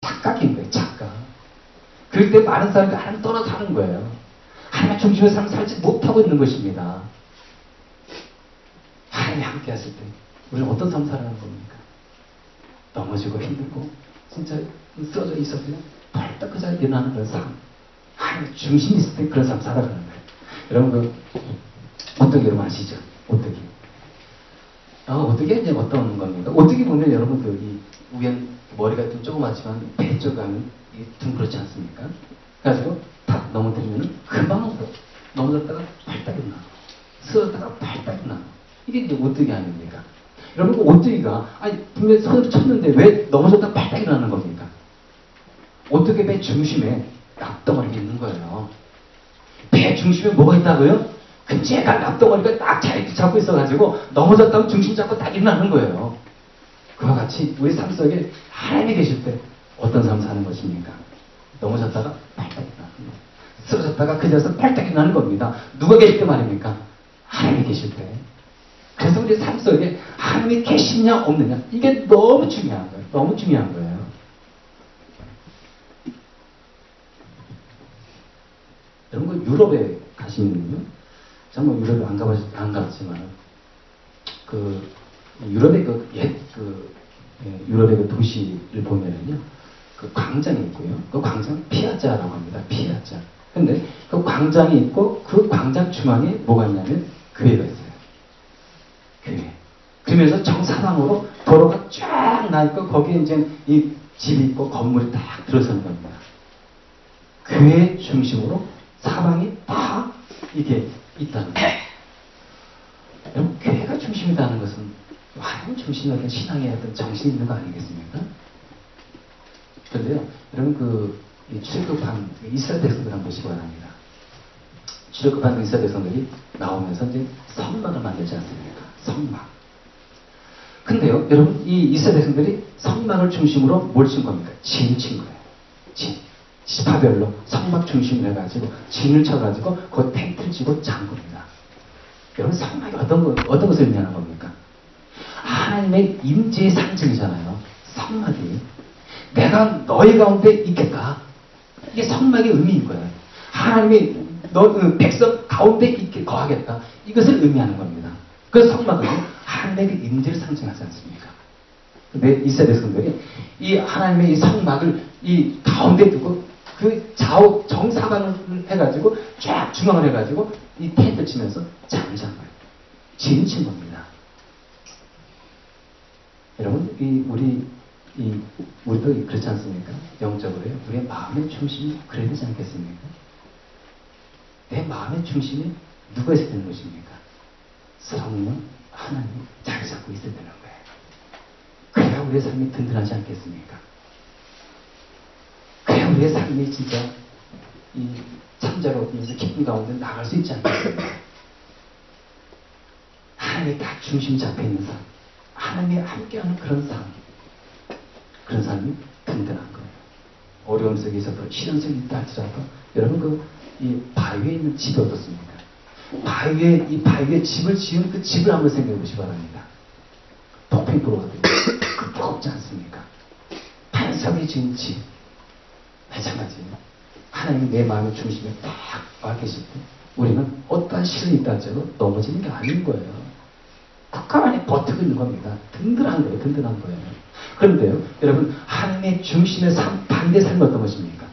착각인 거예요, 착각. 그럴 때 많은 사람이 하나님 떠나 사는 거예요. 하나님 중심의 삶을 살지 못하고 있는 것입니다. 하나님이 함께 하실 때 우리는 어떤 삶 살아가는 겁니까? 넘어지고 힘들고 진짜 쓰러져 있어도요 벌떡 그 자리에 일어나는 그런 삶. 하나님 중심이 있을 때 그런 삶 살아가는 거예요. 여러분 그 오뚜기 여러분 아시죠? 오뚜기. 오뚜기가 이제 어떤 겁니까? 오뚜기 보면 여러분들 이 우연 머리가 좀 조그맣지만 배 쪽 가면 둥그렇지 않습니까? 그래가지고 탁 넘어뜨리면 금방 넘어졌다가 발딱 일어나. 쓰러졌다가 발딱 일어나. 이게 이제 오뚜기 아닙니까? 여러분, 그 오뚜기가, 분명히 손을 쳤는데 왜 넘어졌다 발딱 일어나는 겁니까? 오뚜기 배 중심에 납덩어리가 있는 거예요. 배 중심에 뭐가 있다고요? 큼직한 납덩어리가 딱 자리 잡고 있어가지고 넘어졌다면 중심 잡고 딱 일어나는 거예요. 그와 같이 우리 삶 속에 하나님이 계실 때 어떤 삶 사는 것입니까? 넘어졌다가 발딱 일어나는 거예요. 쓰러졌다가 그 자리에서 발딱 일어나는 겁니다. 누가 계실 때 말입니까? 하나님이 계실 때. 그래서 우리 삶 속에 하나님이 계시냐 없느냐 이게 너무 중요한 거예요. 너무 중요한 거예요. 여러분 유럽에 가시면요, 정말 유럽에 안 가봤지만 그 유럽의 유럽의 그 도시를 보면은요, 그 광장이 있고요. 그 광장 피아자라고 합니다. 피아자. 근데 그 광장이 있고 그 광장 중앙에 뭐가 있냐면 교회가 있어요. 교회. 그러면서 정사방으로 도로가 쫙 나 있고 거기에 이제 이 집이 있고 건물이 딱 들어서는 겁니다. 교회 중심으로 사방이 다 이게 있다는 거예요. 여러분, 교회가 중심이라는 것은 하나님 중심의 어떤 신앙의 어떤 정신이 있는 거 아니겠습니까? 그런데요, 여러분 출애굽한 이스라엘 백성들 한번 보시기 바랍니다. 출애굽한 이스라엘 백성들이 나오면서 이제 성막을 만들지 않습니까? 성막. 근데요, 여러분, 이 이스라엘 백성들이 성막을 중심으로 뭘 친 겁니까? 진을 친 거예요. 진. 지파별로 성막 중심으로 해가지고 진을 쳐가지고 그 텐트를 치고 잔 겁니다. 여러분, 성막이 어떤 것을 의미하는 겁니까? 하나님의 임재의 상징이잖아요. 성막이. 내가 너희 가운데 있겠다. 이게 성막의 의미인 거예요. 하나님이 백성 가운데 있게 거하겠다. 이것을 의미하는 겁니다. 그 성막은 하나님의 그 임재를 상징하지 않습니까? 근데 이스라엘 백성들이 이 하나님의 이 성막을 이 가운데 두고 그 좌우 정사방을 해가지고 쫙 중앙을 해가지고 이 텐트 치면서 잠을 잔 거예요. 진을 친 겁니다. 여러분, 우리도 그렇지 않습니까? 영적으로요. 우리의 마음의 중심이 그래야 되지 않겠습니까? 내 마음의 중심이 누가 있어야 되는 것입니까? 성령, 하나님 자리 잡고 있어야 되는 거예요. 그래야 우리의 삶이 든든하지 않겠습니까? 그래야 우리의 삶이 진짜 이 참자로 얻으면서 기쁨 가운데 나갈 수 있지 않겠습니까? 하나님이 다 중심 잡혀 있는 삶, 하나님이 함께하는 그런 삶, 그런 삶이 든든한 거예요. 어려움 속에 있어도 시련 속에 있다 할지라도 여러분 이 바위에 있는 집이 어떻습니까? 이 바위에 집을 지은 그 집을 한번 생각해 보시기 바랍니다. 폭풍이 불어와도 무겁지 않습니까? 반석이 지은 집. 마찬가지예요. 하나님이 내 마음의 중심에 딱 와 계실 때 우리는 어떠한 시련이 있다 할지라도 넘어지는 게 아닌 거예요. 가만히 버티고 있는 겁니다. 든든한 거예요. 든든한 거예요. 그런데요, 여러분, 하나님의 중심의 삶, 반대 삶은 어떤 것입니까?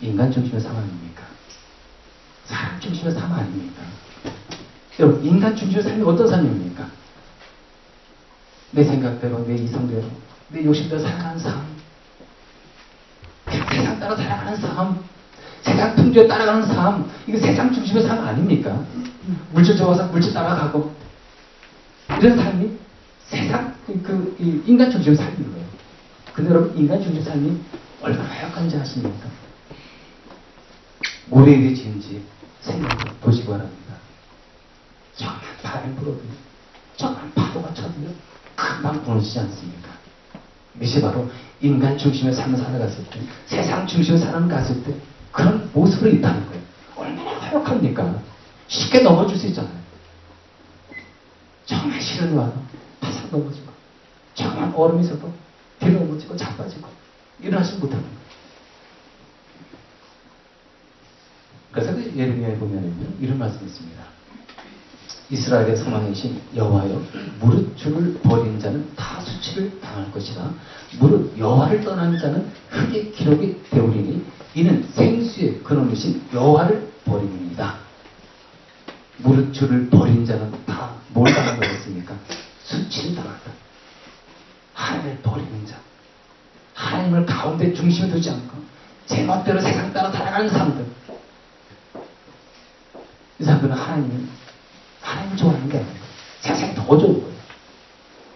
인간 중심의 삶 아닙니까? 사람 중심의 삶 아닙니까? 여러분, 인간 중심의 삶이 어떤 삶입니까? 내 생각대로, 내 이성대로, 내 욕심대로 살아가는 삶. 세상 따라 살아가는 삶. 세상 풍조에 따라가는 삶. 이거 세상 중심의 삶 아닙니까? 물질 좋아서 물질 따라가고. 이런 삶이 세상, 인간 중심의 삶인 거예요. 근데 여러분, 인간 중심의 삶이 얼마나 허약한지 아십니까? 모래 위에 지은 집 생각해 보시기 바랍니다. 정말 바람 불어도, 정말 파도가 쳐도요, 금방 무너지지 않습니까? 이것이 바로 인간 중심의 삶을 살아갔을 때, 세상 중심의 삶을 갔을 때 그런 모습으로 있다는 거예요. 얼마나 허약합니까? 쉽게 넘어질 수 있잖아요. 정말 시련이 와도 바삭 넘어지고, 정말 얼음이 있어도 뒤로 넘어지고 자빠지고, 일어나지 못하는 거예요. 그래서 그 예레미야에 보면은요, 이런 말씀이 있습니다. 이스라엘의 소망이신 여호와여, 무릇 주를 버린 자는 다 수치를 당할 것이라. 무릇 여호와를 떠난 자는 흙의 기록이 되오리니 이는 생수의 근원이신 여호와를 버림입니다. 무릇 주를 버린 자는 다 뭘 당한 거겠습니까? 수치를 당한다. 하나님을 버리는 자, 하나님을 가운데 중심에 두지 않고 제 멋대로 세상 따라 살아가는 사람들, 이 사람들은 하나님을 좋아하는 게 아니에요. 세상이 더 좋은 거예요.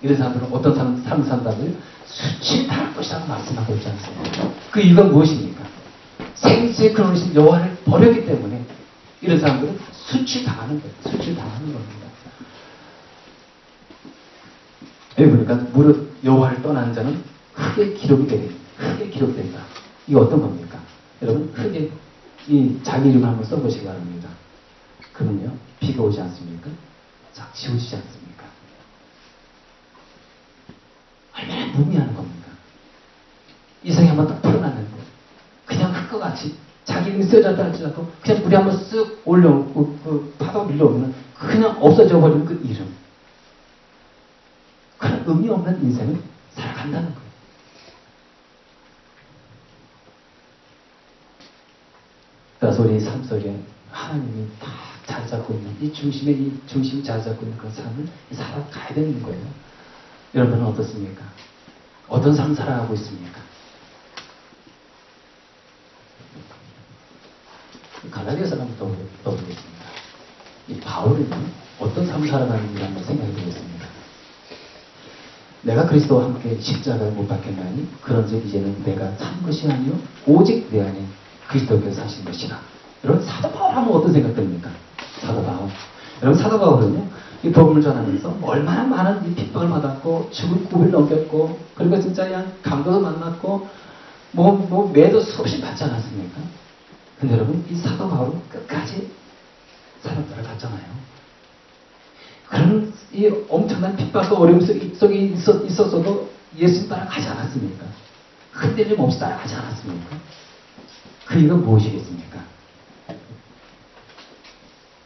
이런 사람들은 어떤 삶을 산다고요? 수치를 당할 것이라고 말씀하고 있지 않습니까? 그 이유가 무엇입니까? 생수의 근원이신 여호와를 버렸기 때문에 이런 사람들은 수치를 당하는 거예요. 수치를 당하는 겁니다. 여기 보니까 무릇 여호와를 떠난 자는 흙의 기록이 되리. 흙의 기록이 된다. 이거 어떤 겁니까? 여러분, 흙에 이 자기 이름을 한번 써보시기 바랍니다. 그러면요, 비가 오지 않습니까? 싹 지워지지 않습니까? 얼마나 무미한 겁니까? 이성이 한번 딱 풀어놨는데 그냥 흙과 같이 자기 이름이 쓰여졌다 할지라도 그냥 물에 한번 쓱 올려놓고 그 파도 밀려오면 그냥 없어져 버리는 그 이름. 그런 의미 없는 인생을 살아간다는 거예요. 그래서 우리 삶 속에 하나님이 딱 자리 잡고 있는 이 중심이 자리 잡고 있는 그런 삶을 살아가야 되는 거예요. 여러분은 어떻습니까? 어떤 삶 살아가고 있습니까? 갈라디아서 한번 떠보겠습니다. 이 바울은 어떤 삶 살아가는지 한번 생각해 보겠습니다. 내가 그리스도와 함께 십자가에 못 박혔나니 그런즉 이제는 내가 산 것이 아니요 오직 내 안에 그리스도께서 사신 것이라. 여러분, 사도 바울 하면 어떤 생각 듭니까? 사도 바울. 여러분, 사도 바울은요, 이 복음을 전하면서 얼마나 많은 이 핍박을 받았고 죽을 꿈을 넘겼고, 그리고 진짜 그냥 강도도 만났고 매도 수없이 받지 않았습니까? 근데 여러분, 이 사도 바울은 끝까지 사도들을 갔잖아요. 그런 이 엄청난 핍박과 어려움 속에 있었어도 예수님 따라가지 않았습니까? 흔들림 없이 따라가지 않았습니까? 그 이유가 무엇이겠습니까?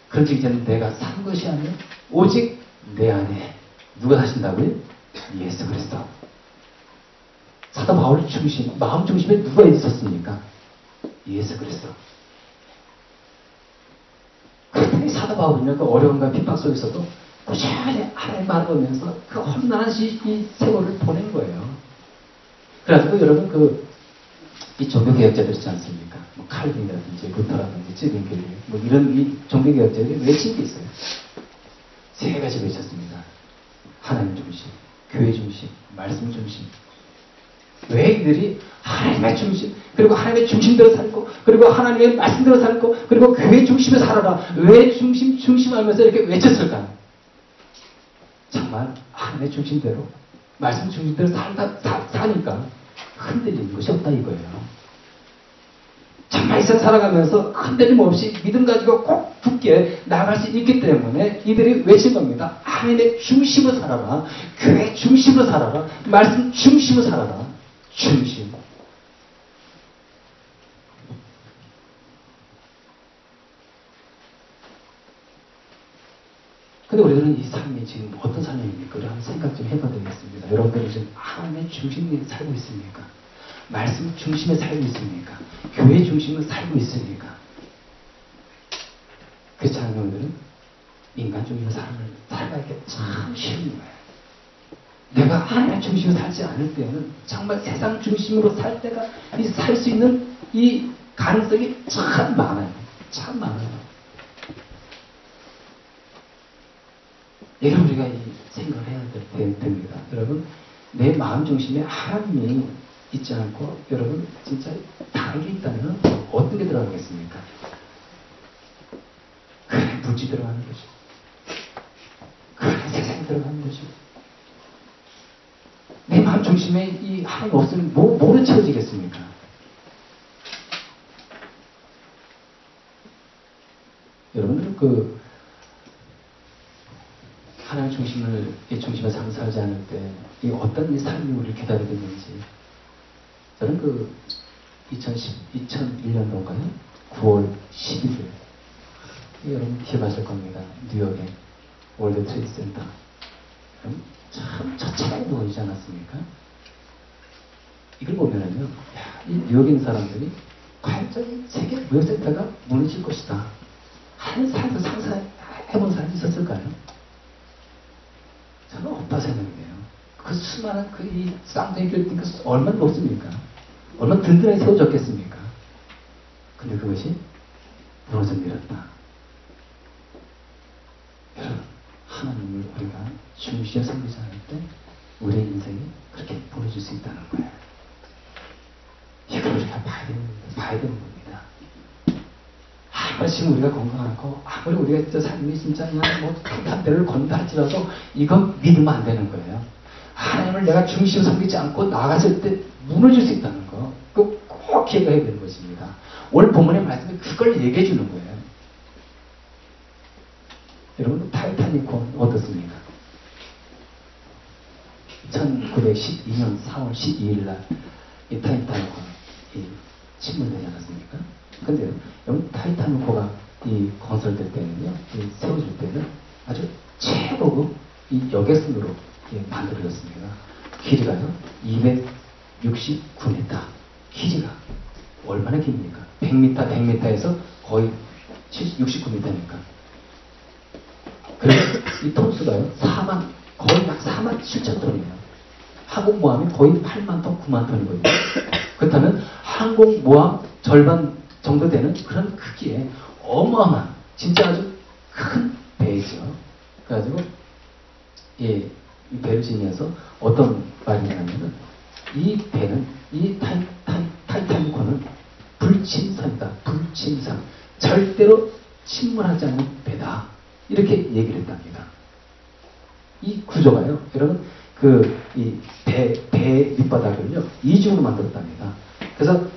그런즉 이제는 내가 산 것이 아니라 오직 내 안에 누가 사신다고요? 예수 그리스도. 사도 바울의 중심, 마음 중심에 누가 있었습니까? 예수 그리스도. 그때 사도 바울은요, 그 어려움과 핍박 속에서도 꾸준히 하나님 말을 보면서 그 험난한 이 세월을 보낸 거예요. 그래가지고 여러분, 이 종교개혁자들 있지 않습니까? 뭐 칼빈이라든지 루터라든지 찌빙교리, 뭐 이런 이 종교개혁자들이 외친 게 있어요. 세 가지 외쳤습니다. 하나님 중심, 교회 중심, 말씀 중심. 왜 이들이 하나님의 중심, 그리고 하나님의 중심대로 살고, 그리고 하나님의 말씀대로 살고, 그리고 교회 중심에 살아라. 왜 중심하면서 이렇게 외쳤을까? 정말 하나님의 중심대로, 말씀 중심대로 사니까 흔들리는 것이 없다 이거예요. 정말 이 세상 살아가면서 흔들림 없이 믿음 가지고 꼭 굳게 나아갈 수 있기 때문에 이들이 외친 겁니다. 하나님의 중심으로 살아라. 교회 중심으로 살아라. 말씀 중심으로 살아라. 중심. 근데 우리들은 이 삶이 지금 어떤 삶입니까? 우리 한번 생각 좀 해봐야 되겠습니다. 여러분들은 지금 하나님의 중심에 살고 있습니까? 말씀 중심에 살고 있습니까? 교회 중심에 살고 있습니까? 그렇지 않은 분들은 인간 중심의 삶을 살아가기 참 쉬운 거예요. 내가 하나님 중심으로 살지 않을 때는 정말 세상 중심으로 살 때가 살 수 있는 이 가능성이 참 많아요. 참 많아요. 이런 우리가 이 생각을 해야 됩니다. 여러분, 내 마음 중심에 하나님이 있지 않고 여러분 진짜 다른 게 있다면 어떤 게 들어가겠습니까? 그래, 물질 들어가는 거죠. 그래, 세상이 들어가는 거죠. 내 마음 중심에 이 하나님 없으면 뭐로 채워지겠습니까? 여러분들 하나님 중심에 삶을 살지 않을 때 이 어떤 이 삶이 우리를 기다리고 있는지 저는 그 2001년도인가요? 9월 11일. 여러분 기억하실 겁니다. 뉴욕의 월드 트레이드 센터. 참 처참하게 보이지 않았습니까? 이걸 보면은요, 이 뉴욕에 있는 사람들이 과연 이 세계 무역센터가 무너질 것이다 하는 사람도 상상해본 사람이 있었을까요? 저는 없다 생각해요. 그 수많은 이 쌍둥이 빌딩 얼마나 높습니까? 얼마나 든든하게 세워졌겠습니까? 근데 그것이 무너져 내렸다. 여러분, 하나님을 우리가 중시에 섬기지 않을 때 우리의 인생이 그렇게 무너질 수 있다는 거예요. 이걸 우리가 봐야 되는 겁니다. 아무리 지금 우리가 건강하고 아무리 우리가 진짜 삶이 진짜 그냥 뭐 탄탄대를 건다 할지라도 이건 믿으면 안 되는 거예요. 하나님을 내가 중심으로 섬기지 않고 나아갔을 때 무너질 수 있다는 거. 그거 꼭 기억해야 되는 것입니다. 오늘 본문의 말씀이 그걸 얘기해 주는 거예요. 여러분, 타이타닉호 어떻습니까? 1912년 4월 12일 날 이 타이타닉호 침몰되지 않았습니까? 근데 여러분, 타이타닉호가 이 건설될 때는요, 이 세워질 때는 아주 최고급 이 여객선으로 만들어졌습니다. 길이가요 269m. 길이가 얼마나 깁니까? 100m에서 거의 69m니까. 그래서 이 톤수가요 거의 막 4만 7천 톤이에요. 항공모함이 거의 8만 톤, 9만 톤이거든요. 그렇다면 항공모함 절반 정도 되는 그런 크기의 어마어마한 진짜 아주 큰 배죠. 그래가지고 이 배를 지니면서 어떤 말이 나냐면 이 배는 이 타이타닉호는 불침선이다. 불침선. 절대로 침몰하지 않는 배다. 이렇게 얘기를 했답니다. 이 구조가요, 여러분, 이 배 밑바닥을요, 이중으로 만들었답니다. 그래서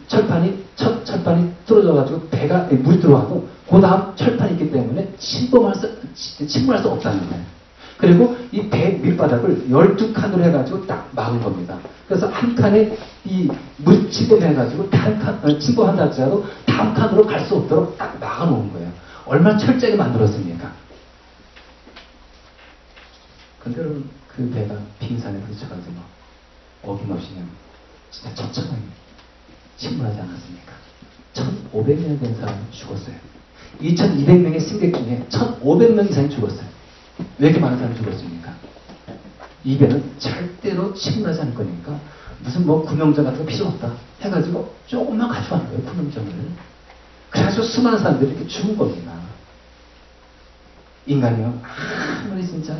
첫 철판이 뚫어져가지고 물이 들어와도 그 다음 철판이 있기 때문에 침몰할 수 없다는 거예요. 그리고 이 배 밑바닥을 12칸으로 해가지고 딱 막은 겁니다. 그래서 한 칸에 이 물이 침범해가지고 다른 칸, 침범한다 할지라도 다음 칸으로 갈 수 없도록 딱 막아놓은 거예요. 얼마나 철저하게 만들었습니까? 근데 여러분, 그 배가 빙산에 부딪혀가지고 어김없이 그냥 진짜 처참하게 침몰하지 않았습니까? 1,500명 된 사람이 죽었어요. 2,200명의 승객 중에 1,500명 이상이 죽었어요. 왜 이렇게 많은 사람이 죽었습니까? 이 배는 절대로 침몰하지 않을 거니까 무슨 뭐 구명정 같은 거 필요 없다 해가지고 조금만 가져간 거예요, 구명정을. 그래가지고 수많은 사람들이 이렇게 죽은 겁니다. 인간이요, 아무리 진짜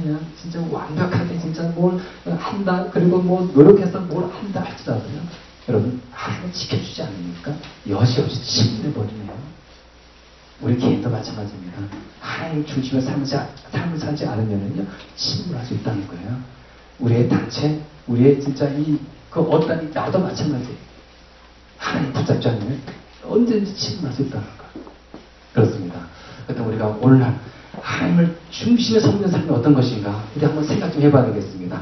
완벽하게 진짜 뭘 한다, 그리고 뭐 노력해서 뭘 한다 할지라도요, 여러분, 하나님 지켜주지 않으니까 여지없이 침몰해버리네요. 우리 개인도 마찬가지입니다. 하나님 중심의 삶을 살지 않으면은요, 침몰할 수 있다는 거예요. 우리의 단체, 우리의 진짜 어떤 나도 마찬가지예요. 하나님 붙잡지 않으면 언제든지 침몰할 수 있다는 거. 그렇습니다. 그래서 우리가 오늘날 하나님을 중심에 섬기는 삶이 어떤 것인가, 우리 한번 생각 좀 해봐야 되겠습니다.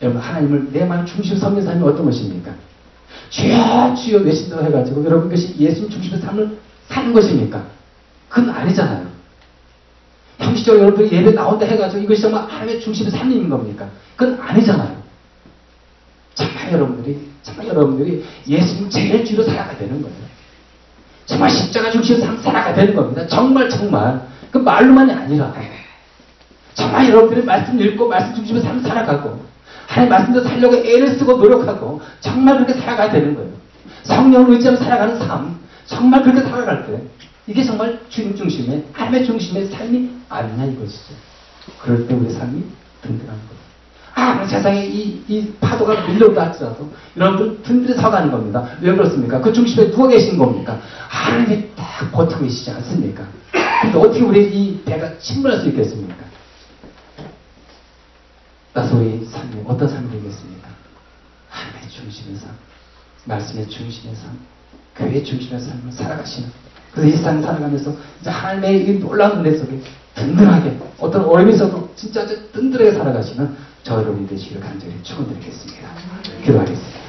여러분, 하나님을 내 마음 중심에 섬기는 삶이 어떤 것입니까? 주여 주여 외친다고 해가지고 여러분, 그것이 예수님 중심의 삶을 사는 것입니까? 그건 아니잖아요. 형식적으로 여러분이 예배 나온다 해가지고 이것이 정말 하나님의 중심의 삶인 겁니까? 그건 아니잖아요. 정말 여러분들이 예수님 제일 주로 살아가야 되는 거예요. 정말 십자가 중심의 삶 살아가야 되는 겁니다. 정말 그 말로만이 아니라 정말 여러분들이 말씀 읽고 말씀 중심의 삶을 살아가고 하나님 말씀대로 살려고 애를 쓰고 노력하고 정말 그렇게 살아가야 되는 거예요. 성령을 의지하며 살아가는 삶, 정말 그렇게 살아갈 때 이게 정말 주님 중심의, 하나님의 중심의 삶이 아니냐 이것이죠. 그럴 때 우리 삶이 든든한 거예요. 세상에 이 파도가 밀려온다 할지라도 여러분들 든든히 서가는 겁니다. 왜 그렇습니까? 그 중심에 누워 계신 겁니까? 하나님이 딱 버티고 계시지 않습니까? 근데 어떻게 우리 이 배가 침몰할 수 있겠습니까? 따라서 우리 삶이 어떤 삶이 되겠습니까? 하나님의 중심의 삶, 말씀의 중심의 삶, 교회의 중심의 삶을 살아가시는, 그래서 이 삶을 살아가면서 이제 하나님의 이 놀라운 은혜 속에 든든하게, 어떤 어려움이 있어도 진짜 든든하게 살아가시는 저 여러분이 되시기를 간절히 축원드리겠습니다. 기도하겠습니다.